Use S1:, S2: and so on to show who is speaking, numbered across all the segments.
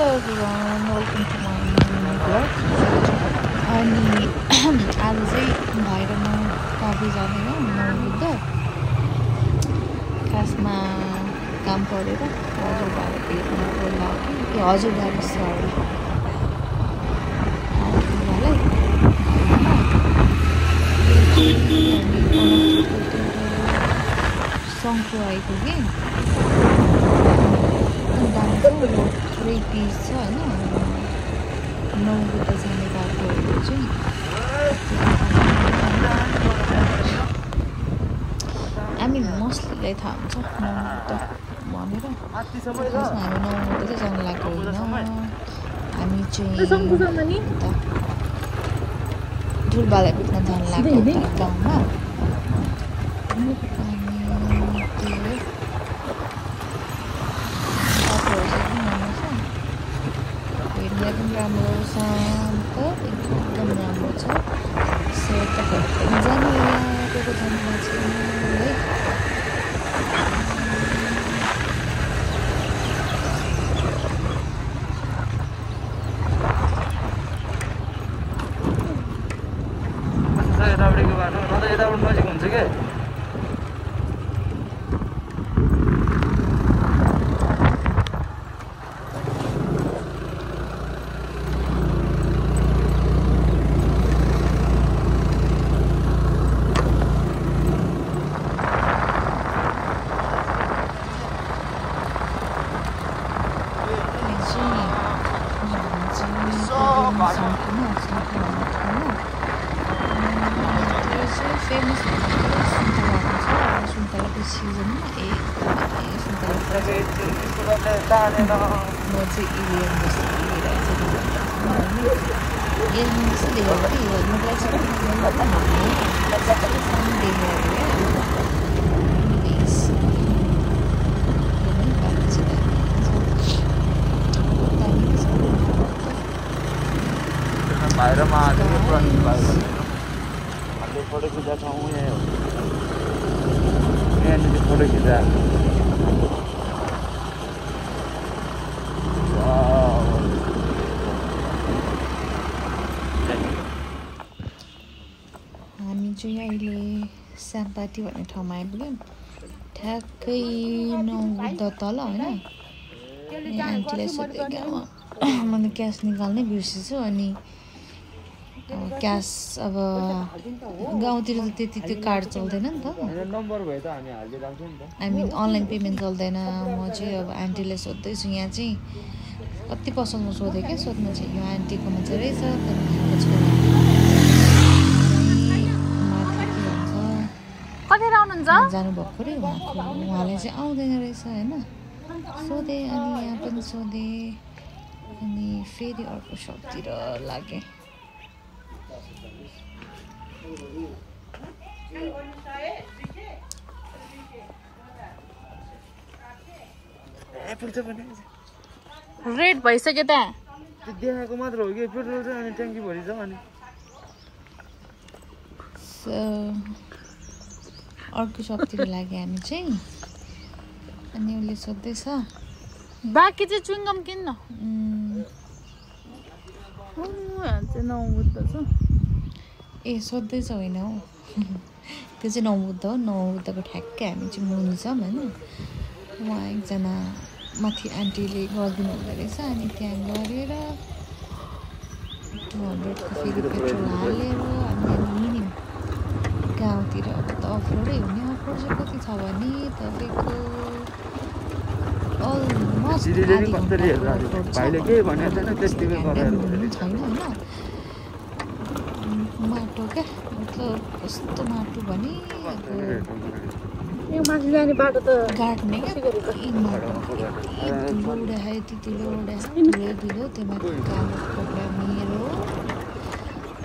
S1: Hello everyone, welcome to my new vlog. अनि आज चाहिँ भाइ र म काफी जाने हो नौबुद्ध खासमा काम परेर हजुरबाले भेट्न बोलाएको कि हजुरबाले सरी सङ्को आएको कि थुप्रै पिस छ होइन नौबुद्ध जाने बाटोहरू चाहिँ हामी मोस्टलीलाई थाहा हुन्छ नौबुद्ध भनेर खासमा हामी नौबुद्ध चाहिँ जानु लागेको होइन हामी चाहिँ ठुलबालाई भेट्न जानु लाग्यो गाउँमा राम्रो शान्त एकदम राम्रो छ सो तपाईँहरू जानु होला को जानु छ है
S2: यतापट्टिको बाटो र त यताबाट नजिक हुन्छ क्या
S1: famous सुन्तलाको सिजनमा म चाहिँ इलियन जस्तो
S2: बाहिरमा फोटो खिच्दा ठाउँ यहीँ हो यहाँनिर फोटो खिच्दा
S1: हामी चाहिँ अहिले स्याम्पाटी भन्ने ठाउँमा आइपुग्यौँ ठ्याक्कै नौबुद्ध तल होइन आन्टीलाई सोधेको मैले क्यास निकाल्नै बिर्सेछु अनि क्यास अब गाउँतिर त त्यति त्यो कार्ड चल्दैन नि त हामी अनलाइन पेमेन्ट चल्दैन म चाहिँ अब आन्टीलाई सोध्दैछु यहाँ चाहिँ कति पसलमा सोधेँ क्या सोध्नु चाहिँ यो आन्टीकोमा चाहिँ रहेछ
S3: कतिखेर आउनुहुन्छ
S1: जानुभएको अरे उहाँलाई चाहिँ आउँदैन रहेछ होइन सोधेँ अनि यहाँ पनि सोधेँ अनि फेरि अर्को सपतिर लागेँ
S3: रेड भइसक्यो त
S2: देखाएको मात्र हो कि पेट्रोल चाहिँ अनि ट्याङ्की भरि छ अनि
S1: अर्को सपतिर लाग्यो हामी चाहिँ अनि उसले सोध्दैछ
S3: बाँकी चाहिँ चुइङ्गम किन्न नौबुद्ध छ
S1: ए सोध्दैछ होइन हौ त्यो चाहिँ नौबुद्ध हो नौबुद्धको ठ्याक्कै हामी चाहिँ मुनि छौँ होइन उहाँ एकजना माथि आन्टीले गरिदिनु हुँदो रहेछ अनि त्यहाँ गरेर 200 को फेरि पेट्रोल हालेर हामी हिँड्यौँ गाउँतिर अब त अफरोडै हुने अफरोड चाहिँ कति छ भने तपाईँको अलमोस्ट छैन होइन माटो क्या मतलब कस्तो माटो भने
S3: बाटो त
S1: गाड्ने क्या माटो धुलो यति धुलो धुलो त्यो माथि कालो कपडा मेरो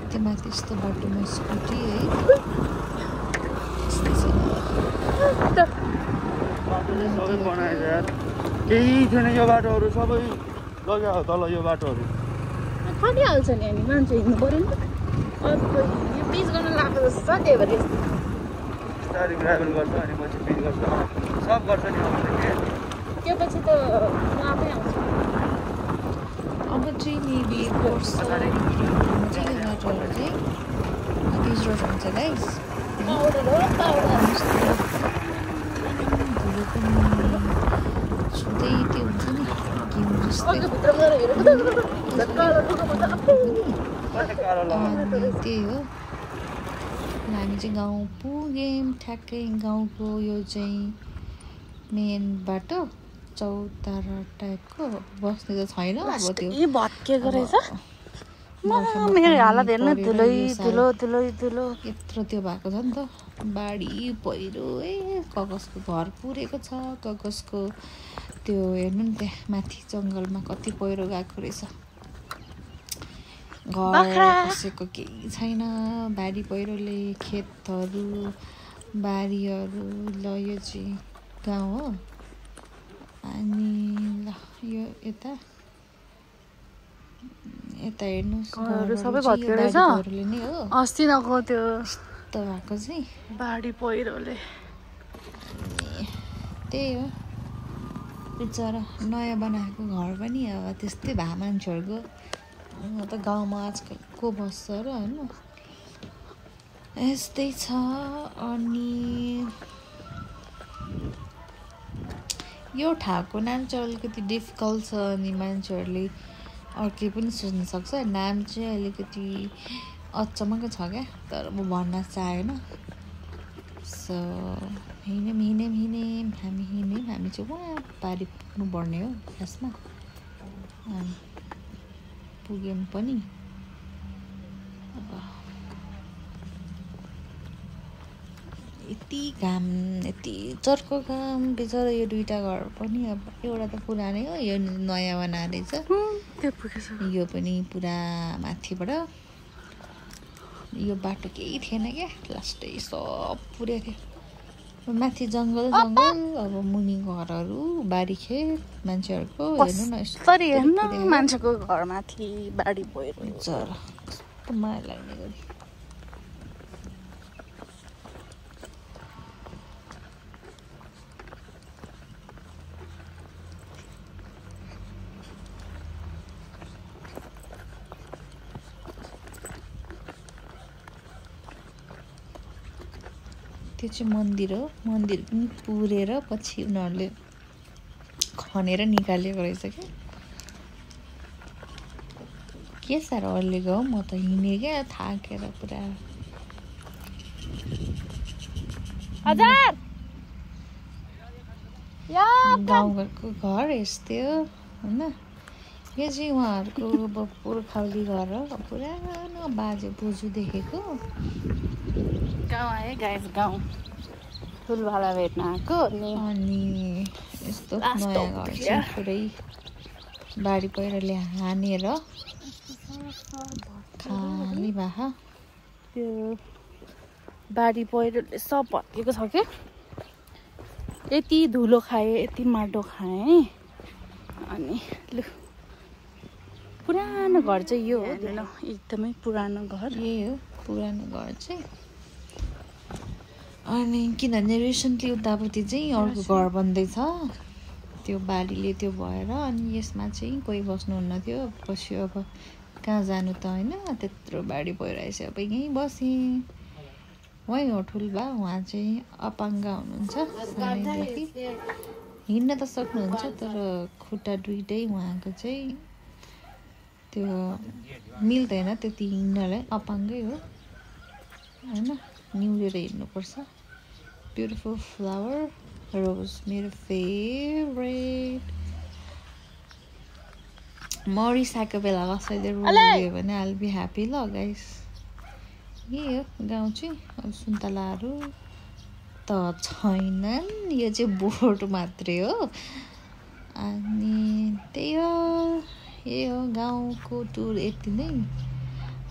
S1: त्यो माथि यस्तो बाटोमा स्कुटी है
S2: केही थिएन यो बाटोहरू सबै लग्यो तल यो बाटोहरू
S3: खनिहाल्छ नि अनि मान्छे हिँड्नु पऱ्यो नि त यो पिच गर्न लाग्दो जस्तो छ त्यही भएर
S2: बिस्तारै ग्राभल गर्छ अनि पछि पिच गर्छ सब गर्छ नि
S3: त्यो पछि त आफै आउँछ
S1: बाटोहरू चाहिँ बिच रोड हुन्छ गाइस धुलो पनि छुँदै त्यो हुन्छ नि घिउ जस्तै अनि त्यही हो हामी चाहिँ गाउँ पुग्यौँ ठ्याक्कै गाउँको यो चाहिँ मेन बाटो चौतारा टाइपको बस्ने त छैन अब त्यो
S3: भत्केको रहेछ मेरो हालत हेर्नु धुलो
S1: यत्रो त्यो भएको छ नि त बाढी पहिरो कगजको घर पुरेको छ कगजको त्यो हेर्नु नि त्यहाँ माथि जङ्गलमा कति पहिरो गएको रहेछ घर कसैको केही छैन बाढी पहिरोले खेतहरू बारीहरू ल यो चाहिँ गाउँ हो अनि ल यो यता हेर्नुहोस्
S3: सबै भत्केको रहेछ
S1: नै हो
S3: अस्ति नको त्यो
S1: यस्तो भएको चाहिँ
S3: बाढी पहिरोले
S1: त्यही हो बिचरा नयाँ बनाएको घर पनि अब त्यस्तै भए मान्छेहरूको त गाउँमा आजकल को बस्छ र होइन यस्तै छ अनि यो ठाउँको नाम चाहिँ अलिकति डिफिकल्ट छ अनि मान्छेहरूले अर्कै पनि सोच्न सक्छ नाम चाहिँ अलिकति अचम्मको छ क्या तर म भन्न चाहेन सो हिँड्यौँ हामी चाहिँ वहाँ पारी पुग्नुपर्ने हो खासमा पुग्यौँ पनि यति घाम यति चर्को घाम बिचरा यो दुईवटा घर पनि अब एउटा त पुरानै हो यो नयाँ बनाएर रहेछ यो पनि पुरा माथिबाट यो बाटो केही थिएन क्या लास्टै सब पुरेको थियो माथि जङ्गल अब मुनि घरहरू बारी खेत मान्छेहरूको हेर्नु न
S3: यस्तो मान्छेको घरमाथि बाढी पहिरो
S1: जरा कस्तो माया लाग्ने गरी त्यो चाहिँ मन्दिर हो मन्दिर पनि पुरेर पछि उनीहरूले खनेर निकालेको रहेछ के साह्रो अल्लेको हो म त हिँडेँ क्या थाकेर पुरा गाउँघरको घर यस्तै हो होइन यो चाहिँ उहाँहरूको पुर्खौली घर हो पुरानो बाजे बोजू देखेको
S3: गाउँ आए गाइस गाउँ फुलवाला भेट्न आएको
S1: अनि यस्तो नयाँ घर चाहिँ पुरै बाढी पहिरोले हानेर खाली भए
S3: त्यो बाढी पहिरोले सब भत्केको छ क्या यति धुलो खाएँ यति माटो खाएँ अनि लु पुरानो घर चाहिँ यो हो एकदमै पुरानो घर
S1: यही हो पुरानो घर चाहिँ अनि किनभने रिसेन्टली उतापट्टि चाहिँ अर्को घर बन्दैछ त्यो बारीले त्यो भएर अनि यसमा चाहिँ कोही बस्नुहुन्न थियो पछि अब कहाँ जानु त होइन त्यत्रो बाढी भइरहेछ अब यहीँ बसेँ वहीँ हो ठुल्बा उहाँ चाहिँ अपाङ्ग हुनुहुन्छ सानैदेखि हिँड्न त सक्नुहुन्छ तर खुट्टा दुइटै उहाँको चाहिँ त्यो मिल्दैन त्यति हिँड्नलाई अपाङ्गै हो होइन निहुरेर हिँड्नुपर्छ ब्युटिफुल फ्लावर रोज मेरो फेभरेट मरिसकेको बेला कसैले रोज दियो भने आइल बी ह्याप्पी ल गाइस यही हो गाउँ चाहिँ अब सुन्तलाहरू त छैनन् यो चाहिँ बोट मात्रै हो अनि त्यही हो यही हो गाउँको टुर यति नै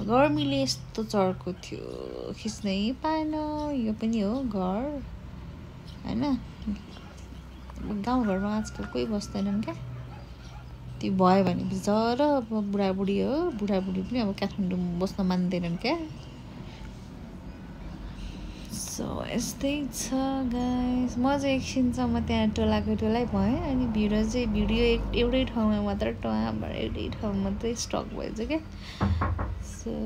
S1: गर्मीले यस्तो चर्को थियो खिच्नै पाएन यो पनि हो घर होइन गाउँघरमा आजकल कोही बस्दैनन् क्या त्यो भयो भने बिचरा अब बुढाबुढी हो बुढाबुढी पनि अब काठमाडौँमा बस्न मान्दैनन् क्या सो सो यस्तै छ गाइस म चाहिँ एकछिनसम्म त्यहाँ टोलाको टोलै भएँ अनि भिडियो एउटै ठाउँमा मात्र टोहाबाट एउटै ठाउँमा मात्रै स्टक भएछ क्या सो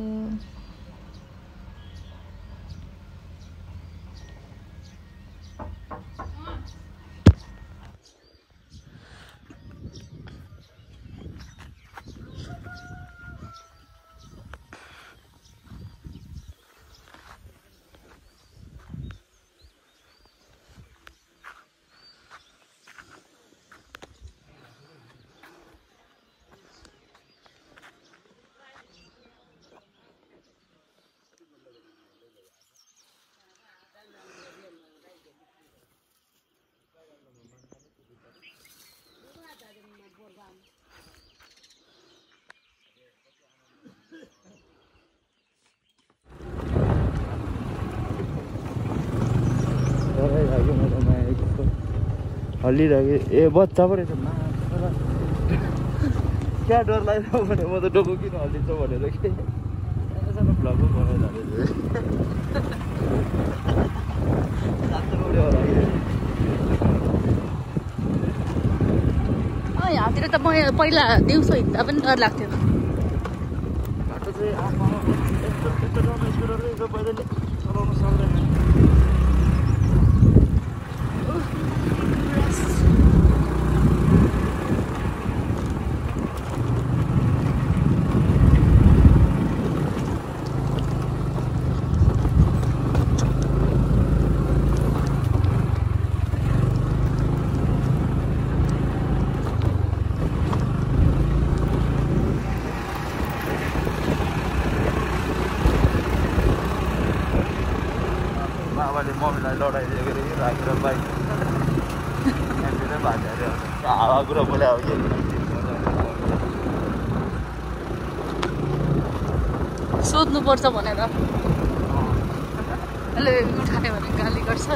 S2: हल्लिरहेको ए बच्चा पो रहेछ क्या डर लाग्यो भने म त डोको किन हल्लिन्छ भनेर के भ्लग पो बनाइरहेको
S3: यहाँतिर त म पहिला दिउँसो हिँड्दा पनि डर लाग्थ्यो
S2: बाटो चाहिँ चलाउनु सक्दैन बाबाले मम्मीलाई लडाइदिएको अरे राखेर बाइक भाग्यो अरे हावा कुरा बोलायो
S3: सोध्नुपर्छ भनेर उसले उठायो भने गाली गर्छ